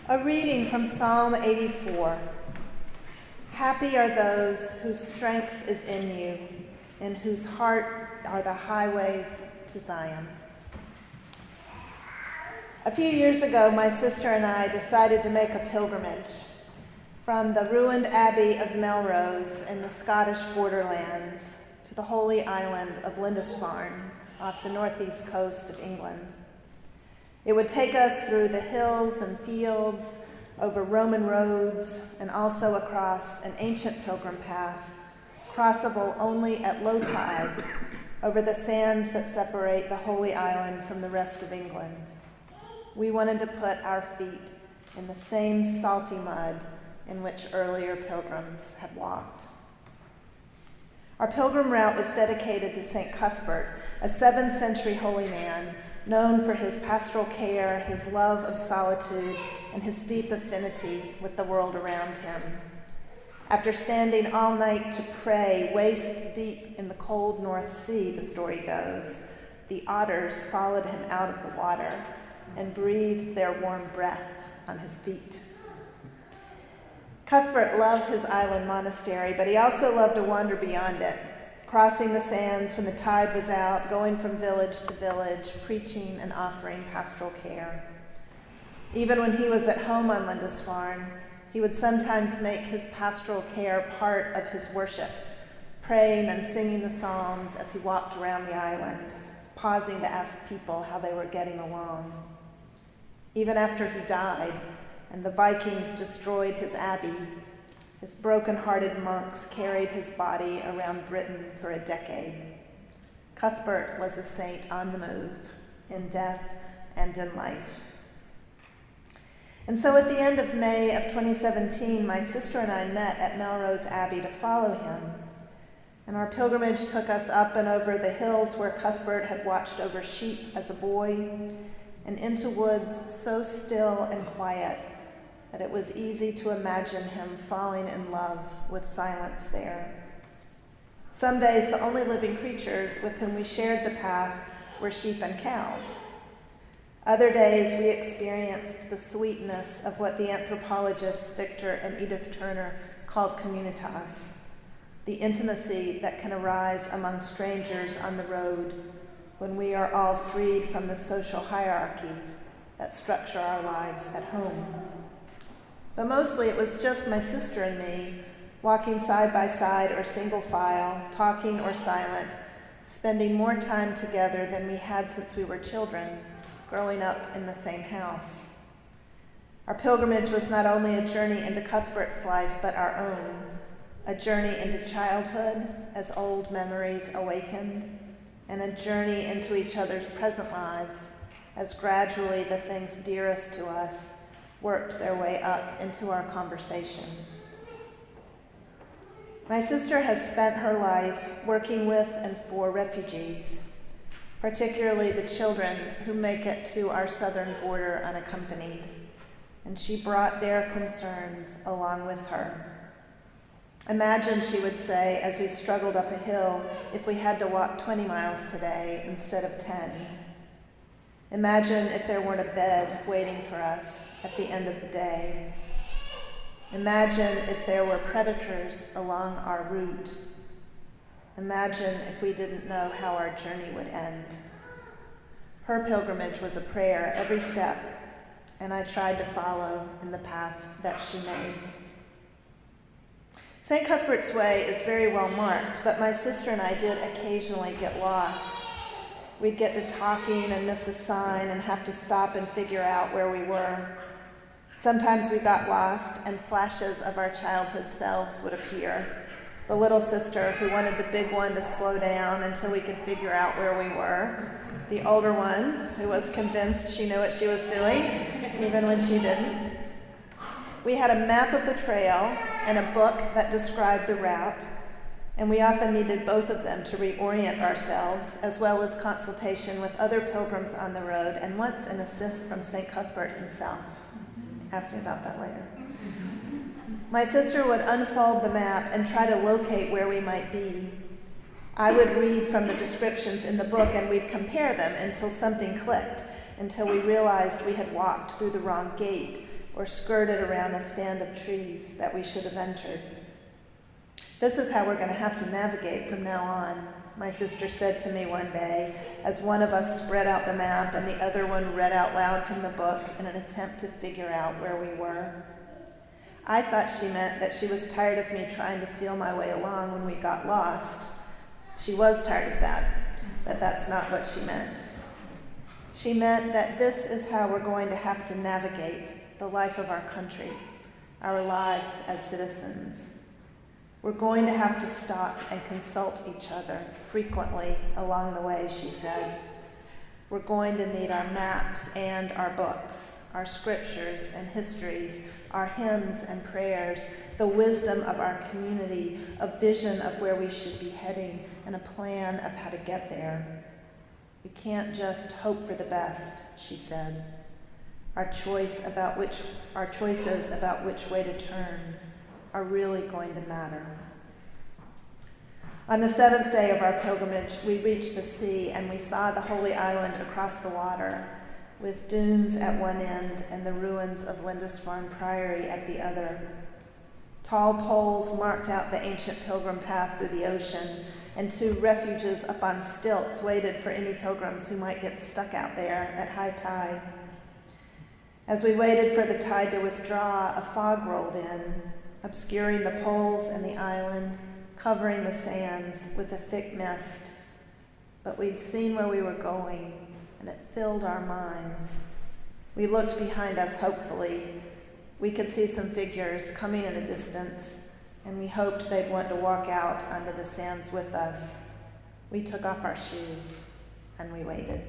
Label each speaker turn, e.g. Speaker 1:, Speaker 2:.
Speaker 1: A reading from Psalm 84. Happy are those whose strength is in you, in whose heart are the highways to Zion. A few years ago, my sister and I decided to make a pilgrimage from the ruined Abbey of Melrose in the Scottish borderlands to the holy island of Lindisfarne off the northeast coast of England. It would take us through the hills and fields, over Roman roads, and also across an ancient pilgrim path, crossable only at low tide, over the sands that separate the Holy Island from the rest of England. We wanted to put our feet in the same salty mud in which earlier pilgrims had walked. Our pilgrim route was dedicated to St. Cuthbert, a 7th century holy man, known for his pastoral care, his love of solitude, and his deep affinity with the world around him. After standing all night to pray waist deep in the cold North Sea, the story goes, the otters followed him out of the water and breathed their warm breath on his feet. Cuthbert loved his island monastery, but he also loved to wander beyond it, crossing the sands when the tide was out, going from village to village, preaching and offering pastoral care. Even when he was at home on Lindisfarne, he would sometimes make his pastoral care part of his worship, praying and singing the psalms as he walked around the island, pausing to ask people how they were getting along. Even after he died and the Vikings destroyed his abbey, his broken-hearted monks carried his body around Britain for a decade. Cuthbert was a saint on the move, in death and in life. And so at the end of May of 2017, my sister and I met at Melrose Abbey to follow him. And our pilgrimage took us up and over the hills where Cuthbert had watched over sheep as a boy, and into woods so still and quiet that it was easy to imagine him falling in love with silence there. Some days, the only living creatures with whom we shared the path were sheep and cows. Other days, we experienced the sweetness of what the anthropologists Victor and Edith Turner called communitas, the intimacy that can arise among strangers on the road when we are all freed from the social hierarchies that structure our lives at home. But mostly it was just my sister and me, walking side by side or single file, talking or silent, spending more time together than we had since we were children, growing up in the same house. Our pilgrimage was not only a journey into Cuthbert's life, but our own, a journey into childhood as old memories awakened, and a journey into each other's present lives as gradually the things dearest to us worked their way up into our conversation. My sister has spent her life working with and for refugees, particularly the children who make it to our southern border unaccompanied, and she brought their concerns along with her. Imagine, she would say, as we struggled up a hill, if we had to walk 20 miles today instead of 10. Imagine if there weren't a bed waiting for us at the end of the day. Imagine if there were predators along our route. Imagine if we didn't know how our journey would end. Her pilgrimage was a prayer every step, and I tried to follow in the path that she made. St. Cuthbert's Way is very well marked, but my sister and I did occasionally get lost. We'd get to talking and miss a sign and have to stop and figure out where we were. Sometimes we got lost and flashes of our childhood selves would appear. The little sister who wanted the big one to slow down until we could figure out where we were. The older one who was convinced she knew what she was doing, even when she didn't. We had a map of the trail and a book that described the route, and we often needed both of them to reorient ourselves, as well as consultation with other pilgrims on the road, and once an assist from St. Cuthbert himself. Ask me about that later. My sister would unfold the map and try to locate where we might be. I would read from the descriptions in the book, and we'd compare them until something clicked, until we realized we had walked through the wrong gate, or skirted around a stand of trees that we should have entered. This is how we're going to have to navigate from now on, my sister said to me one day, as one of us spread out the map and the other one read out loud from the book in an attempt to figure out where we were. I thought she meant that she was tired of me trying to feel my way along when we got lost. She was tired of that, but that's not what she meant. She meant that this is how we're going to have to navigate the life of our country, our lives as citizens. We're going to have to stop and consult each other frequently along the way, she said. We're going to need our maps and our books, our scriptures and histories, our hymns and prayers, the wisdom of our community, a vision of where we should be heading, and a plan of how to get there. We can't just hope for the best, she said. Our choices about which way to turn are really going to matter. On the 7th day of our pilgrimage, we reached the sea and we saw the Holy Island across the water, with dunes at one end and the ruins of Lindisfarne Priory at the other. Tall poles marked out the ancient pilgrim path through the ocean, and 2 refuges up on stilts waited for any pilgrims who might get stuck out there at high tide. As we waited for the tide to withdraw, a fog rolled in, obscuring the poles and the island, covering the sands with a thick mist. But we'd seen where we were going, and it filled our minds. We looked behind us hopefully. We could see some figures coming in the distance, and we hoped they'd want to walk out onto the sands with us. We took off our shoes, and we waited.